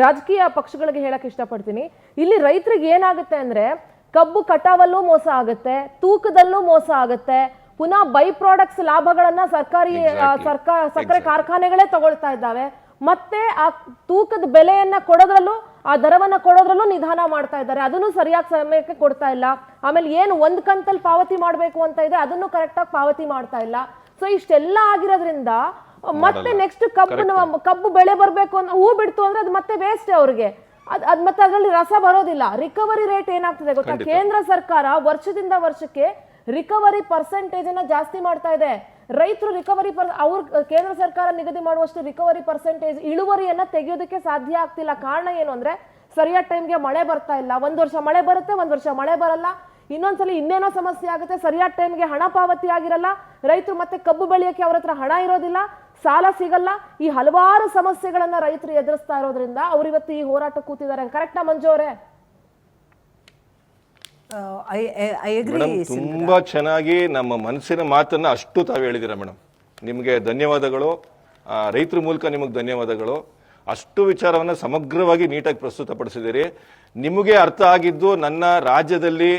ರಾಜಕೀಯ ಪಕ್ಷಗಳಿಗೆ ಹೇಳಕ್ ಇಷ್ಟಪಡ್ತೀನಿ. ಇಲ್ಲಿ ರೈತರಿಗೆ ಏನಾಗುತ್ತೆ ಅಂದ್ರೆ ಕಬ್ಬು ಕಟಾವಲ್ಲೂ ಮೋಸ ಆಗುತ್ತೆ, ತೂಕದಲ್ಲೂ ಮೋಸ ಆಗುತ್ತೆ, ಪುನಃ ಬೈ ಪ್ರಾಡಕ್ಟ್ಸ್ ಲಾಭಗಳನ್ನ ಸಕ್ಕರೆ ಕಾರ್ಖಾನೆಗಳೇ ತಗೊಳ್ತಾ ಇದ್ದಾವೆ. ಮತ್ತೆ ಆ ತೂಕದ ಬೆಲೆಯನ್ನ ಕೊಡೋದ್ರಲ್ಲೂ ಆ ದರವನ್ನ ಕೊಡೋದ್ರಲ್ಲೂ ನಿಧಾನ ಮಾಡ್ತಾ ಇದ್ದಾರೆ. ಅದನ್ನು ಸರಿಯಾದ ಸಮಯಕ್ಕೆ ಕೊಡ್ತಾ ಇಲ್ಲ. ಆಮೇಲೆ ಏನು ಒಂದ್ ಕಂತಲ್ಲಿ ಪಾವತಿ ಮಾಡ್ಬೇಕು ಅಂತ ಇದೆ ಅದನ್ನು ಕರೆಕ್ಟ್ ಆಗಿ ಪಾವತಿ ಮಾಡ್ತಾ ಇಲ್ಲ. ಸೊ ಇಷ್ಟೆಲ್ಲ ಆಗಿರೋದ್ರಿಂದ ಮತ್ತೆ ನೆಕ್ಸ್ಟ್ ಕಬ್ಬು ಬೆಳೆ ಬರ್ಬೇಕು ಅಂತ ಹೂ ಬಿಡ್ತು ಅಂದ್ರೆ ಅದು ಮತ್ತೆ ವೇಸ್ಟ್ ಅವ್ರಿಗೆ. ಅದ್ ಮತ್ತೆ ಅದರಲ್ಲಿ ರಸ ಬರೋದಿಲ್ಲ. ರಿಕವರಿ ರೇಟ್ ಏನಾಗ್ತದೆ ಗೊತ್ತಾ? ಕೇಂದ್ರ ಸರ್ಕಾರ ವರ್ಷದಿಂದ ವರ್ಷಕ್ಕೆ ರಿಕವರಿ ಪರ್ಸೆಂಟೇಜ್ ಅನ್ನ ಜಾಸ್ತಿ ಮಾಡ್ತಾ ಇದೆ. ರೈತರು ರಿಕವರಿ ಕೇಂದ್ರ ಸರ್ಕಾರ ನಿಗದಿ ಮಾಡುವಷ್ಟು ರಿಕವರಿ ಪರ್ಸೆಂಟೇಜ್ ಇಳುವರಿಯನ್ನ ತೆಗೆಯೋದಕ್ಕೆ ಸಾಧ್ಯ ಆಗ್ತಿಲ್ಲ. ಕಾರಣ ಏನು ಅಂದ್ರೆ ಸರಿಯಾದ ಟೈಮ್ಗೆ ಮಳೆ ಬರ್ತಾ ಇಲ್ಲ. ಒಂದ್ ವರ್ಷ ಮಳೆ ಬರುತ್ತೆ, ಒಂದ್ ವರ್ಷ ಮಳೆ ಬರಲ್ಲ, ಇನ್ನೊಂದ್ಸಲಿ ಇನ್ನೇನೋ ಸಮಸ್ಯೆ ಆಗುತ್ತೆ, ಸರಿಯಾದ ಟೈಮ್ಗೆ ಹಣ ಪಾವತಿ ಆಗಿರಲ್ಲ, ರೈತರು ಮತ್ತೆ ಕಬ್ಬು ಬೆಳೆಯಕ್ಕೆ ಅವ್ರ ಹತ್ರ ಹಣ ಇರೋದಿಲ್ಲ, ಸಾಲ ಸಿಗಲ್ಲ. ಈ ಹಲವಾರು ಸಮಸ್ಯೆಗಳನ್ನ ರೈತರು ಎದುರಿಸ್ತಾ ಇರೋದ್ರಿಂದ ಅವ್ರು ಇವತ್ತು ಈ ಹೋರಾಟ ಕೂತಿದ್ದಾರೆ. ಕರೆಕ್ಟಾ ಮಂಜು ಅವರೇ? ತುಂಬಾ ಚೆನ್ನಾಗಿ ನಮ್ಮ ಮನಸ್ಸಿನ ಮಾತನ್ನ ಅಷ್ಟು ತಾವು ಹೇಳಿದಿರ ಮೇಡಮ್. ನಿಮ್ಗೆ ಧನ್ಯವಾದಗಳು. ರೈತರ ಮೂಲಕ ನಿಮಗೆ ಧನ್ಯವಾದಗಳು. ಅಷ್ಟು ವಿಚಾರವನ್ನ ಸಮಗ್ರವಾಗಿ ನೀಟಾಗಿ ಪ್ರಸ್ತುತಪಡಿಸಿದಿರಿ. ನಿಮಗೆ ಅರ್ಥ ಆಗಿದ್ದು ನನ್ನ ರಾಜ್ಯದಲ್ಲಿ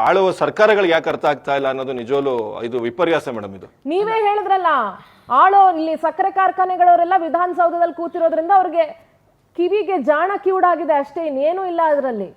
ಆಳುವ ಸರ್ಕಾರಗಳಿಗೆ ಯಾಕೆ ಅರ್ಥ ಆಗ್ತಾ ಇಲ್ಲ ಅನ್ನೋದು ನಿಜವೂ ಇದು ವಿಪರ್ಯಾಸ ಮೇಡಮ್. ಇದು ನೀವೇ ಹೇಳಿದ್ರಲ್ಲ, ಆಳೋ ಇಲ್ಲಿ ಸಕ್ಕರೆ ಕಾರ್ಖಾನೆಗಳವರೆಲ್ಲ ವಿಧಾನಸೌಧದಲ್ಲಿ ಕೂತಿರೋದ್ರಿಂದ ಅವ್ರಿಗೆ ಕಿವಿಗೆ ಜಾಣ ಕಿವುಡಾಗಿದೆ ಅಷ್ಟೇ, ಇನ್ನೇನು ಇಲ್ಲ ಅದರಲ್ಲಿ.